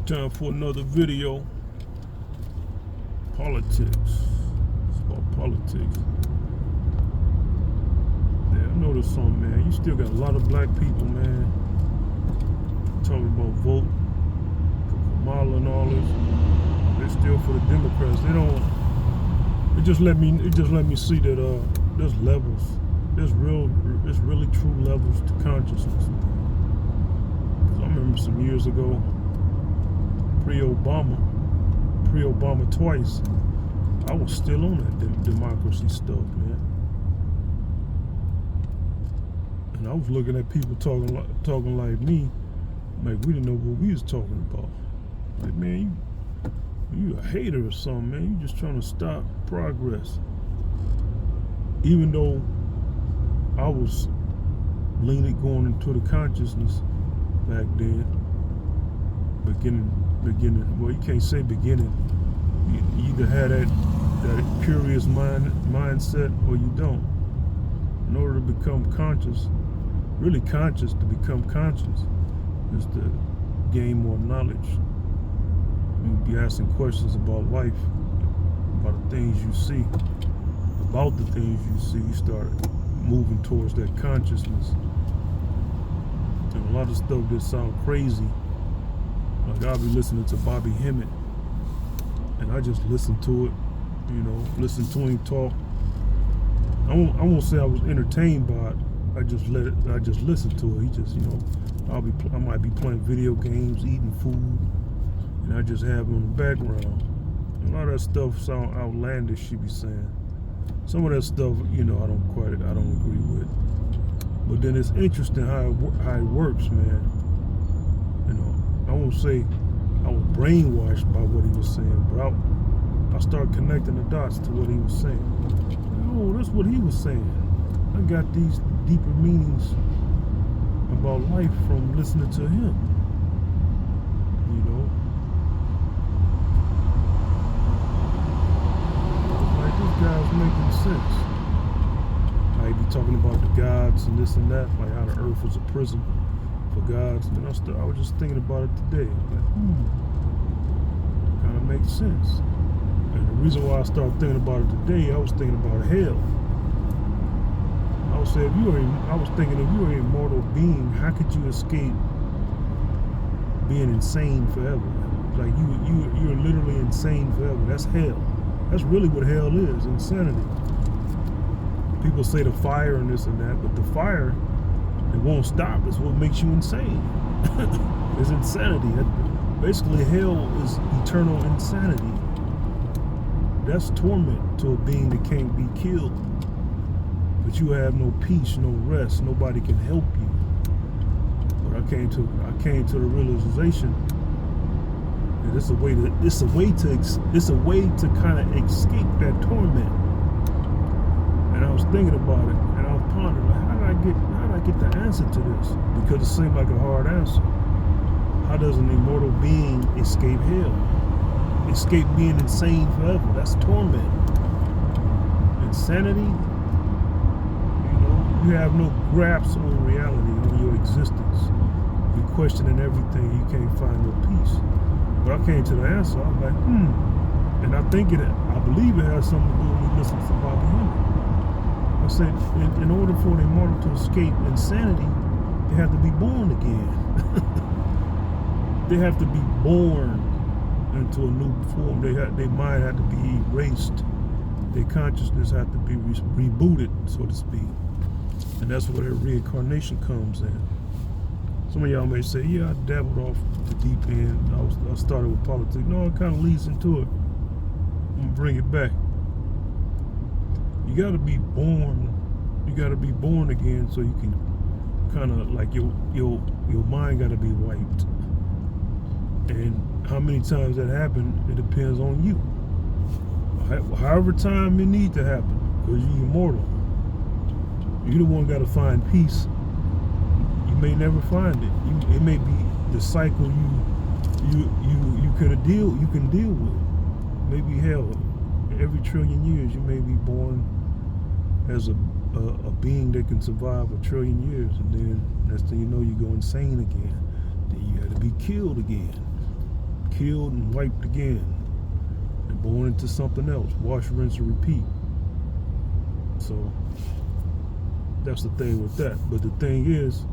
Time for another video. Politics. It's about politics. Yeah, I noticed something, man. You still got a lot of black people, man, talking about vote for Kamala and all this. They're still for the Democrats. They don't. It just let me see that there's levels. There's really true levels to consciousness. 'Cause I remember some years ago, pre-Obama twice, I was still on that democracy stuff, man. And I was looking at people talking like me, like we didn't know what we was talking about. Like, man, you a hater or something, man. You just trying to stop progress. Even though I was leaning going into the consciousness back then, beginning. Well, you can't say beginning. You either had that curious mindset or you don't. In order to become conscious, really conscious, to become conscious, is to gain more knowledge. You be asking questions about life, about the things you see, about the things you see. You start moving towards that consciousness. And a lot of stuff that sound crazy. Like I'll be listening to Bobby Hemmett, and I just listen to it, listen to him talk. I won't say I was entertained by it. I just listened to it. He just, I might be playing video games, eating food, and I just have it in the background. And a lot of that stuff sound outlandish. She be saying some of that stuff, I don't agree with. But then it's interesting how it works, man. I won't say I was brainwashed by what he was saying, but I started connecting the dots to what he was saying. Oh, that's what he was saying. I got these deeper meanings about life from listening to him. Like, this guy's making sense. How he be talking about the gods and this and that, like how the earth is a prison for gods. And I was just thinking about it today. Like, kind of makes sense. And the reason why I started thinking about it today, I was thinking about hell. I was thinking if you were an immortal being, how could you escape being insane forever? Like you're literally insane forever. That's hell. That's really what hell is, insanity. People say the fire and this and that, but the fire, it won't stop. It's what makes you insane. It's insanity. Basically, hell is eternal insanity. That's torment to a being that can't be killed. But you have no peace, no rest. Nobody can help you. But I came to the realization that it's a way to kind of escape that torment. And I was thinking about it, and I was pondering, like, how did I get the answer to this? Because it seemed like a hard answer. How does an immortal being escape hell? Escape being insane forever? That's torment. Insanity, you have no grasp on reality, on your existence. You're questioning everything. You can't find no peace. But I came to the answer. I was like, and I believe it has something to do with me listening to Bobby Hemmett. I said, in order for an immortal to escape insanity, they have to be born again. They have to be born into a new form. Their mind had to be erased. Their consciousness had to be rebooted, so to speak. And that's where their reincarnation comes in. Some of y'all may say, yeah, I dabbled off the deep end. I started with politics. No, it kind of leads into it. I'm going to bring it back. You got to be born. You got to be born again so you can kind of, like, your mind got to be wiped. And how many times that happens, it depends on you. However time it needs to happen, because you're immortal. You're the one got to find peace. You may never find it. It may be the cycle you can deal with. Maybe hell, every trillion years you may be born as a being that can survive 1 trillion years, and then next thing you know, you go insane again. Then you have to be killed again. killed and wiped again, and born into something else. Wash, rinse, and repeat. So that's the thing with that. But the thing is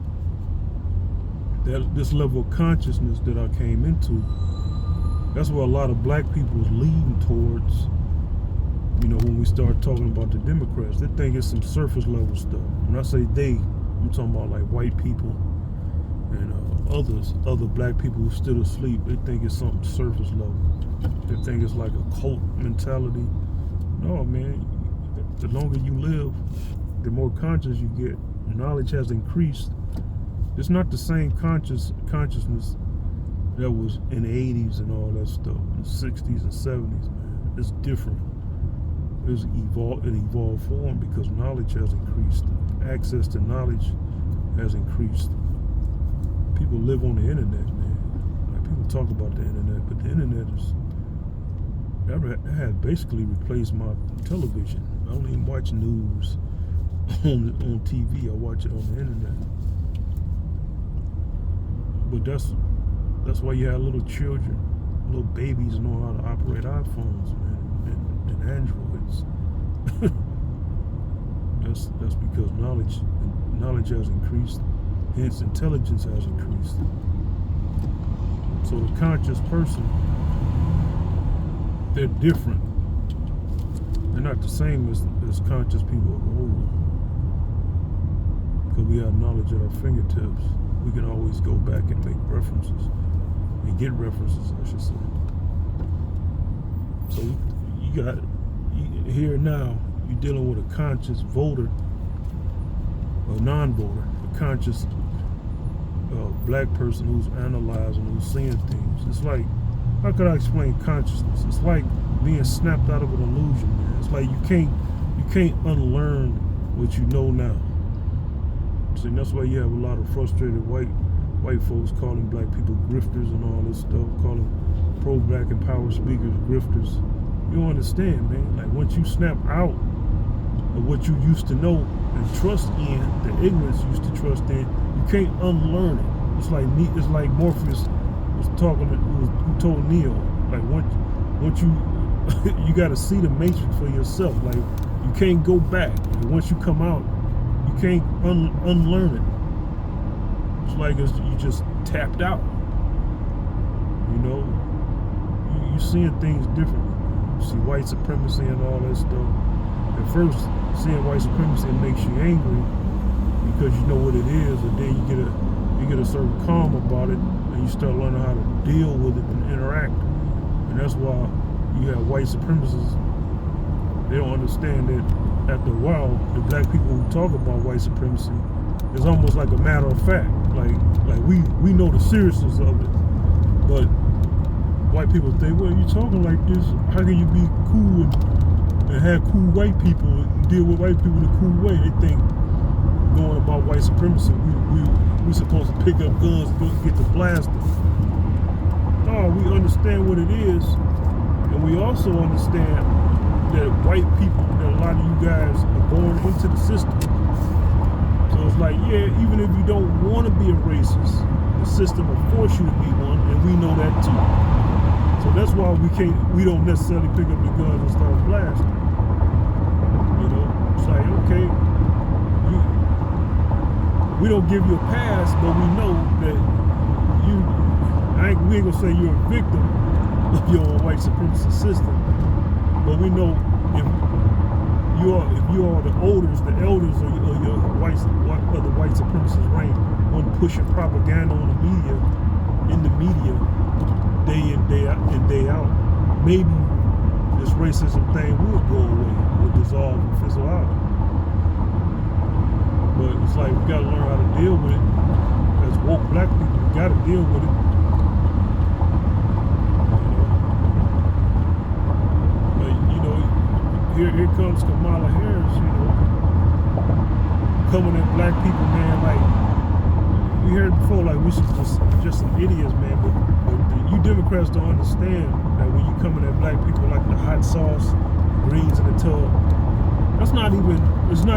that this level of consciousness that I came into, that's where a lot of black people is leading towards. You know, when we start talking about the Democrats, they think it's some surface level stuff. When I say they, I'm talking about like white people and other black people who still asleep. They think it's something surface level. They think it's like a cult mentality. No, man. The longer you live, the more conscious you get. Knowledge has increased. It's not the same consciousness that was in the 80s and all that stuff, in the 60s and 70s, man. It's different. It's an evolved form because knowledge has increased. Access to knowledge has increased. People live on the internet, man. Like, people talk about the internet, but the internet has basically replaced my television. I don't even watch news on TV. I watch it on the internet. But that's why you have little children, little babies know how to operate iPhones, man, and Androids. that's because knowledge has increased, hence intelligence has increased. So the conscious person, they're different. They're not the same as conscious people as a whole. Because we have knowledge at our fingertips. We can always go back and make references. And get references, I should say. So you got, here now, you're dealing with a conscious voter, a non-voter, a conscious black person who's analyzing, who's seeing things. It's like, how could I explain consciousness? It's like being snapped out of an illusion, man. It's like you can't unlearn what you know now. See, that's why you have a lot of frustrated white folks calling black people grifters and all this stuff, calling pro-black and power speakers grifters. You don't understand, man. Like, once you snap out of what you used to know and trust in, the ignorance you used to trust in, you can't unlearn it. It's like Morpheus was talking, who told Neo, like, once you got to see the matrix for yourself. Like, you can't go back. And once you come out, you can't unlearn it. It's like you just tapped out. You know, you seeing things differently. You see white supremacy and all that stuff. At first, seeing white supremacy makes you angry because you know what it is, and then you get a certain calm about it, and you start learning how to deal with it and interact. And that's why you have white supremacists. They don't understand that after a while, the black people who talk about white supremacy is almost like a matter of fact. Like we know the seriousness of it, but white people think, well, you're talking like this, how can you be cool and have cool white people and deal with white people in a cool way? They think going about white supremacy, we supposed to pick up guns and get to blasting. No, we understand what it is, and we also understand that white people, that a lot of you guys are born into the system. So it's like, yeah, even if you don't want to be a racist, the system will force you to be one, and we know that too. So that's why we don't necessarily pick up the guns and start blasting. You know, it's like, okay, we don't give you a pass, but we know that we ain't gonna say you're a victim of your own white supremacy system, but we know if you are the elders of your white supremacist reign, one pushing propaganda on in the media, day in, day out, maybe this racism thing would go away, would dissolve and fizzle out. But it's like, we gotta learn how to deal with it. As woke black people, we gotta deal with it. Here comes Kamala Harris, you know, coming at black people, man. Like, we heard before, like, we should just some idiots, man. But you Democrats don't understand that when you coming at black people like the hot sauce, greens in the tub, it's not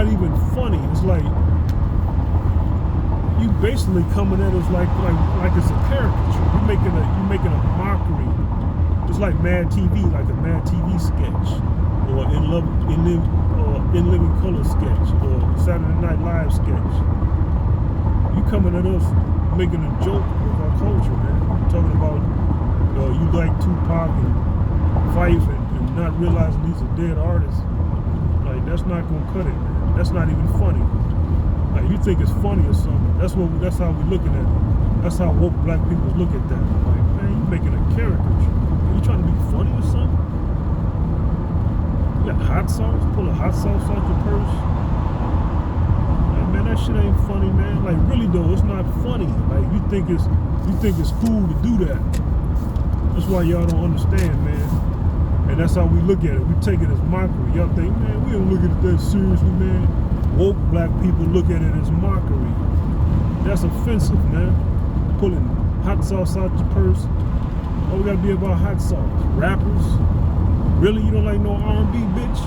even funny. It's like, you basically coming at us like it's a caricature. You're making a mockery. It's like Mad TV, like a Mad TV sketch, or In Living Color sketch, or Saturday Night Live sketch. You coming at us making a joke of our culture, man. Talking about you like Tupac and Fife and not realizing these are dead artists. Like, that's not gonna cut it, man. That's not even funny. Like, you think it's funny or something. That's how we looking at it. That's how woke black people look at that. Like, man, you making a caricature. Are you trying to be funny or something? You got hot sauce? Pull a hot sauce out your purse? Like, man, that shit ain't funny, man. Like, really though, it's not funny. Like, you think it's cool to do that. That's why y'all don't understand, man. And that's how we look at it. We take it as mockery. Y'all think, man, we don't look at it that seriously, man. Woke black people look at it as mockery. That's offensive, man. Pulling hot sauce out your purse. Oh, we gotta be about hot sauce. Rappers? Really? You don't like no R&B, bitch?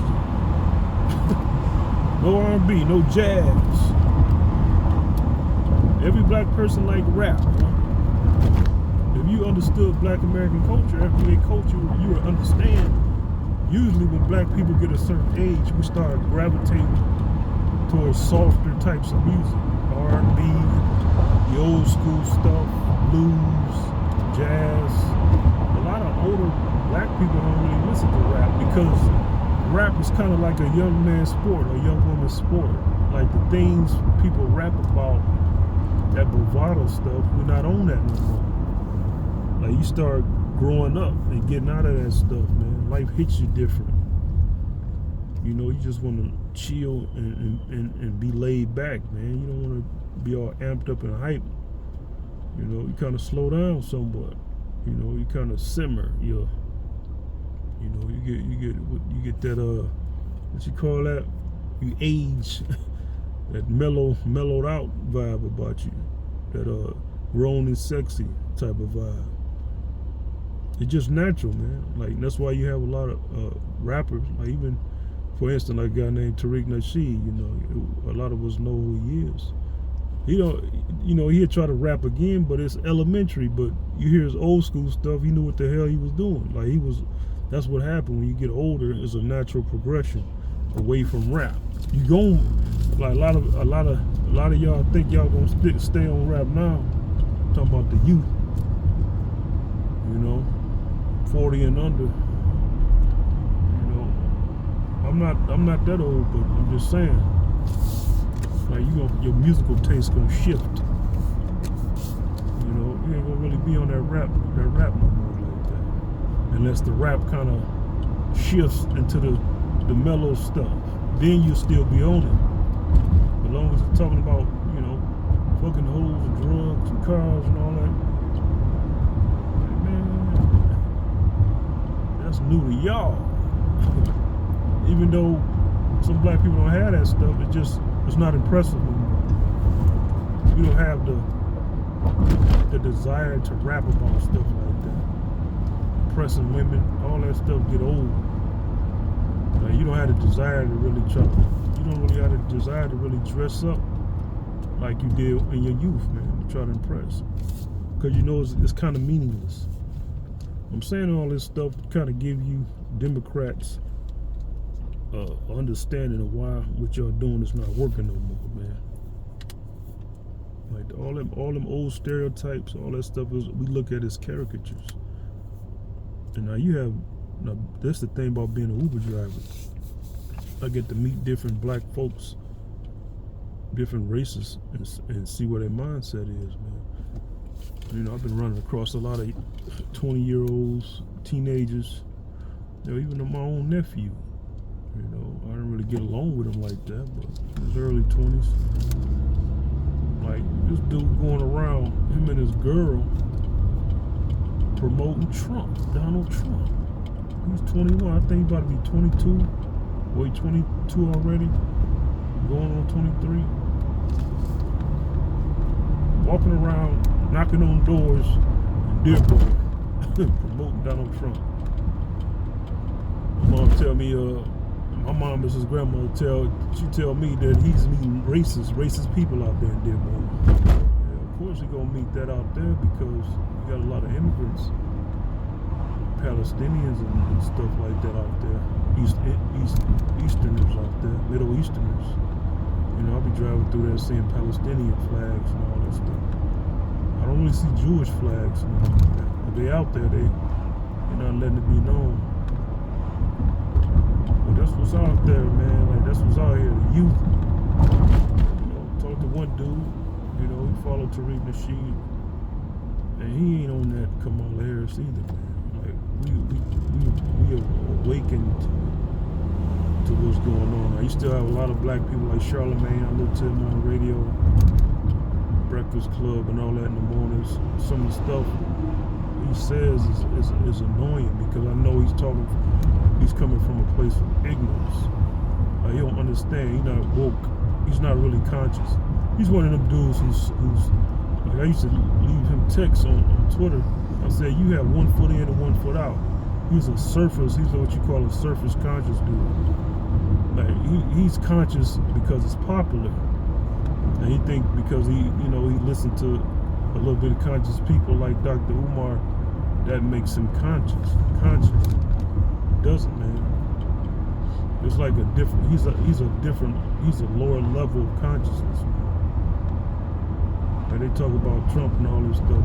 No R&B, no jazz. Every black person like rap, huh? If you understood black American culture, everyday culture, you would understand. Usually when black people get a certain age, we start gravitating towards softer types of music. R&B, the old school stuff, blues, jazz. A lot of older black people don't really listen to rap because rap is kind of like a young man's sport, a young woman's sport. Like the things people rap about, that bravado stuff, we're not on that no more. Like, you start growing up and getting out of that stuff, man. Life hits you different. You know, you just want to chill and be laid back, man. You don't want to be all amped up and hype. You know, you kind of slow down somewhat. You know, you kind of simmer. You know, you get that what you call that? You age. That mellowed out vibe about you. That grown and sexy type of vibe. It's just natural, man. Like, that's why you have a lot of rappers. Like, even, for instance, like a guy named Tariq Nasheed, you know, a lot of us know who he is. He don't, you know, he'll try to rap again, but it's elementary. But you hear his old school stuff, he knew what the hell he was doing. Like, that's what happened when you get older. It's a natural progression away from rap. You gon', like, a lot of y'all think y'all gonna stay on rap now. I'm talking about the youth, you know, 40 and under. You know, I'm not that old, but I'm just saying, like, your musical taste gonna shift. You know, you ain't gonna really be on that rap no more like that, unless the rap kind of shifts into the mellow stuff. Then you'll still be on it. As long as it's talking about, you know, fucking hoes and drugs and cars and all that. Like, man, that's new to y'all. Even though some black people don't have that stuff, it's not impressive anymore. We don't have the desire to rap about stuff like that. Impressing women, all that stuff get old. Like, you don't have the desire to really you don't really have the desire to really dress up like you did in your youth, man, to try to impress. Because you know it's kind of meaningless. I'm saying all this stuff to kind of give you Democrats understanding of why what y'all doing is not working no more, man. Like, all them old stereotypes, all that stuff we look at as caricatures. And now that's the thing about being an Uber driver. I get to meet different black folks, different races, and see what their mindset is, man. You know, I've been running across a lot of 20-year-olds, teenagers, you know, even my own nephew. You know, I didn't really get along with him like that, but in his early 20s. Like, this dude going around, him and his girl, promoting Trump, Donald Trump. He's 21, I think he's about to be 22. Or he's 22 already, going on 23. Walking around, knocking on doors in Dearborn, promoting Donald Trump. My mom is his grandmother, she tell me that he's meeting racist people out there in Dearborn. course you're gonna meet that out there because you got a lot of immigrants, Palestinians and stuff like that out there, Easterners out there, Middle Easterners. You know, I'll be driving through there seeing Palestinian flags and all that stuff. I don't really see Jewish flags, you know, but they out there, they're not letting it be known. But that's what's out there, man. Like, that's what's out here, the youth. You know, talk to one dude, you know, he followed Tariq Nasheed, and he ain't on that Kamala Harris either, man. Like, we have awakened to what's going on. Now, you still have a lot of black people like Charlemagne. I listen to him on the radio, Breakfast Club and all that in the mornings. Some of the stuff he says is annoying because I know he's coming from a place of ignorance. He don't understand. He's not woke. He's not really conscious. He's one of them dudes who's like, I used to leave him texts on Twitter. I said, you have 1 foot in and 1 foot out. He's what you call a surface conscious dude. Like, he's conscious because it's popular. And he think because he listened to a little bit of conscious people like Dr. Umar, that makes him conscious. Doesn't, man. It's like a different. He's a lower level of consciousness. And they talk about Trump and all this stuff.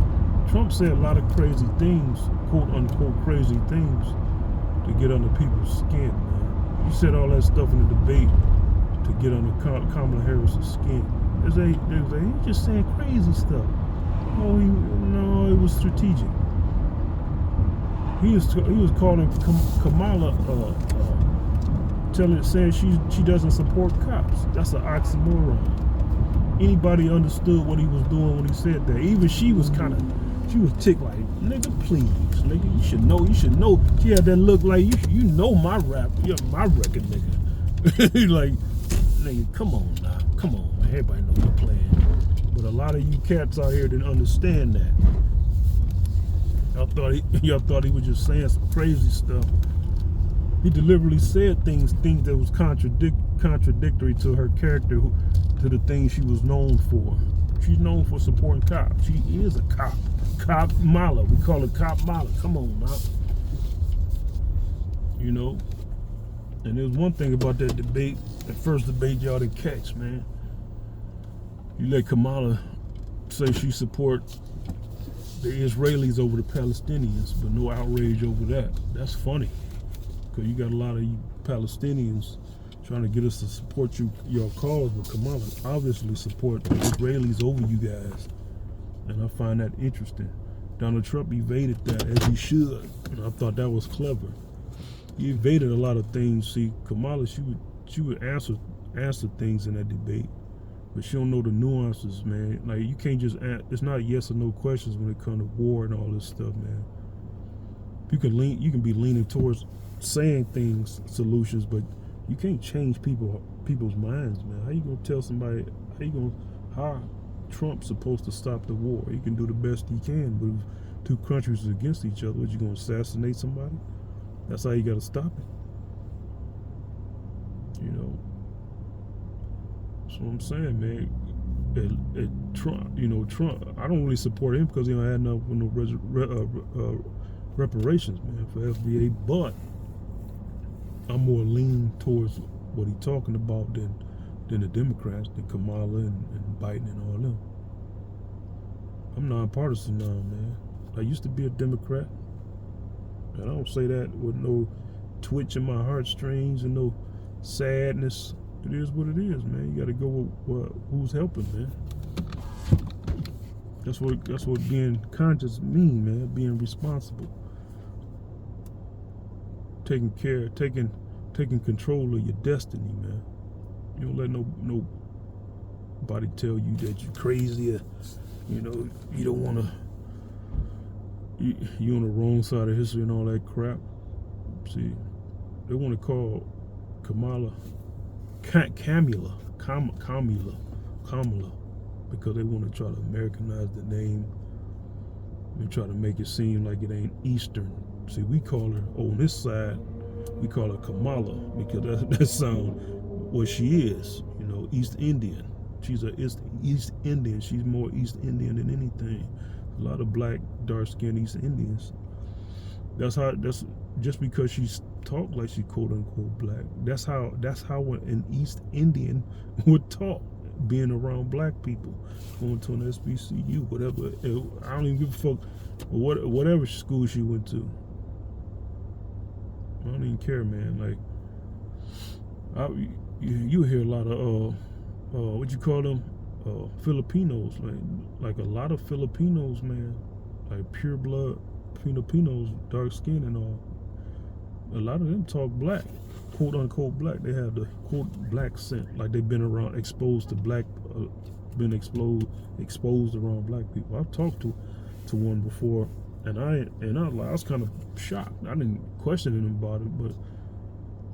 Trump said a lot of crazy things, quote unquote crazy things, to get under people's skin, man. He said all that stuff in the debate to get under Kamala Harris's skin. He's just saying crazy stuff. No, it was strategic. He was calling Kamala saying she doesn't support cops. That's an oxymoron. Anybody understood what he was doing when he said that. Even she was ticked like, nigga, please, nigga, you should know. She had that look like, you know my rap, you're my record, nigga. Like, nigga, come on now, come on, man. Everybody know you're playing. But a lot of you cats out here didn't understand that. Y'all thought he was just saying some crazy stuff. He deliberately said things that was contradictory to her character, to the things she was known for. She's known for supporting cops. She is a cop. Cop Mala. We call her Cop Mala. Come on now. You know? And there's one thing about that debate, that first debate y'all didn't catch, man. You let Kamala say she supports the Israelis over the Palestinians, but no outrage over that. That's funny. Because you got a lot of you Palestinians trying to get us to support your cause, but Kamala obviously support the Israelis over you guys. And I find that interesting. Donald Trump evaded that, as he should. And I thought that was clever. He evaded a lot of things. See, Kamala, she would answer things in that debate, but she don't know the nuances, man. Like, you can't just it's not yes or no questions when it comes to war and all this stuff, man. You can be leaning towards saying things, solutions, but you can't change people's minds, man. How you gonna tell somebody how Trump's supposed to stop the war? He can do the best he can, but if two countries are against each other, what, you gonna assassinate somebody? That's how you gotta stop it. You know. That's what I'm saying, man. Trump, I don't really support him because he don't have enough reparations, man, for FBA, but I'm more lean towards what he's talking about than the Democrats, than Kamala and Biden and all them. I'm nonpartisan now, man. I used to be a Democrat, and I don't say that with no twitch in my heartstrings and no sadness. It is what it is, man. You got to go with who's helping, man. That's what being conscious mean, man. Being responsible, taking control of your destiny, man. You don't let nobody tell you that you're crazy, or, you know, you don't want to. You on the wrong side of history and all that crap. See, they want to call Kamala Kamala, because they want to try to Americanize the name and try to make it seem like it ain't Eastern. See, we call her, on this side, we call her Kamala because that sounds what she is, you know, East Indian. She's a East Indian. She's more East Indian than anything. A lot of black, dark-skinned East Indians. That's just because she's talk like she quote unquote black. That's how an East Indian would talk, being around black people, going to an SBCU, whatever. I don't even give a fuck whatever school she went to. I don't even care, man. Like, you hear a lot of what you call them, Filipinos, like a lot of Filipinos, man, like pure blood Filipinos, dark skin and all. A lot of them talk black, quote unquote black. They have the quote black scent, like they've been around, exposed to black, been exposed around black people. I've talked to one before, and I was kind of shocked. I didn't question him about it, but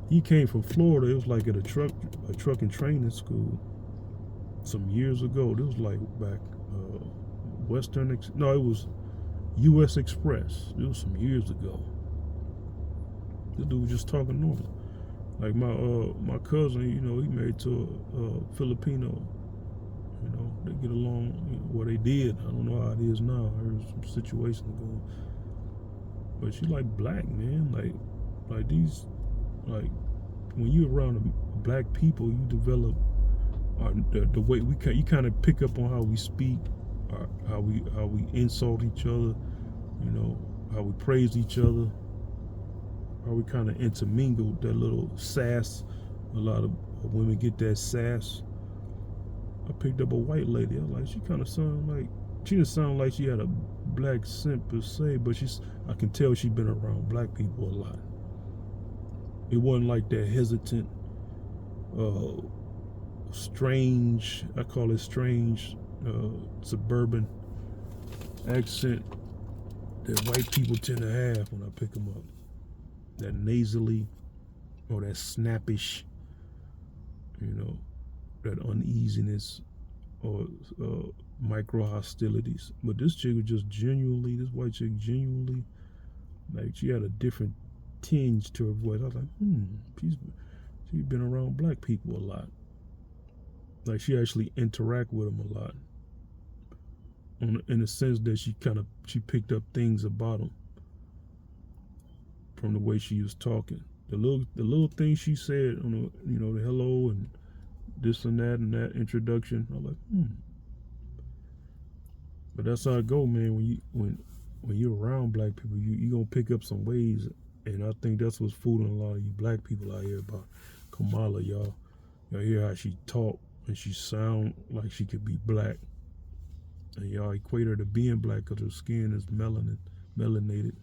he came from Florida. It was like at a truck and training school some years ago. This was like back it was U.S. Express. It was some years ago. The dude was just talking normal. Like my cousin, you know, he married to a Filipino. You know, they get along. You know, well, they did. I don't know how it is now. There's some situations going. But she like black, man. Like these, like when you're around black people, you develop the way you kind of pick up on how we speak, how we insult each other. You know, how we praise each other. How we kind of intermingle that little sass. A lot of women get that sass. I picked up a white lady. I was like, she kind of she didn't sound like she had a black scent per se, but I can tell she'd been around black people a lot. It wasn't like that hesitant, strange, I call it strange, suburban accent that white people tend to have when I pick them up. That nasally or that snappish, you know, that uneasiness or micro hostilities. But this chick was just this white chick genuinely, like she had a different tinge to her voice. I was like, she's been around black people a lot. Like she actually interact with them a lot. In the sense that she picked up things about them from the way she was talking. The little things she said on the hello and this and that introduction. I'm like, But that's how it go, man. When you're around black people, you gonna pick up some ways, and I think that's what's fooling a lot of you black people out here about Kamala. Y'all hear how she talk and she sound like she could be black, and y'all equate her to being black because her skin is melanated.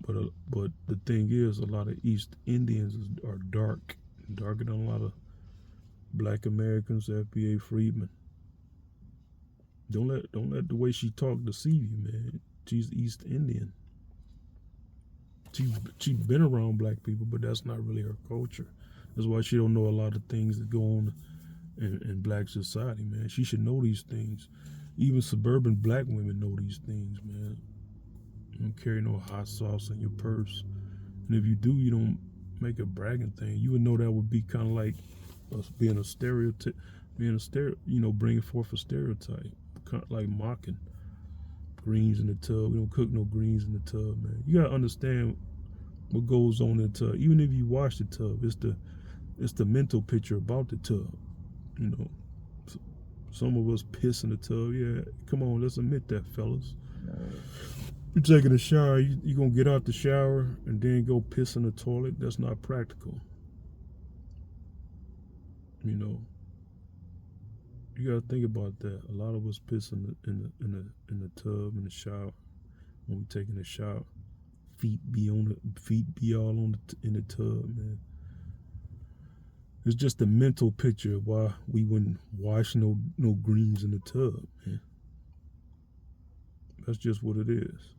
But the thing is, a lot of East Indians are darker than a lot of black Americans, FBA freedmen. Don't let the way she talk deceive you, man. She's East Indian. She's been around black people, but that's not really her culture. That's why she don't know a lot of things that go on in black society, man. She should know these things. Even suburban black women know these things, man. You don't carry no hot sauce in your purse, and if you do, you don't make a bragging thing. You would know that would be kind of like us being a stereotype, bringing forth a stereotype, like mocking greens in the tub. We don't cook no greens in the tub, man. You gotta understand what goes on in the tub. Even if you wash the tub, it's the mental picture about the tub. You know, some of us piss in the tub. Yeah, come on, let's admit that, fellas. You're taking a shower, you're going to get out the shower and then go piss in the toilet. That's not practical. You know, you got to think about that. A lot of us piss in the tub, in the shower, when we taking a shower. Feet be all on in the tub, man. It's just a mental picture of why we wouldn't wash no greens in the tub, man. That's just what it is.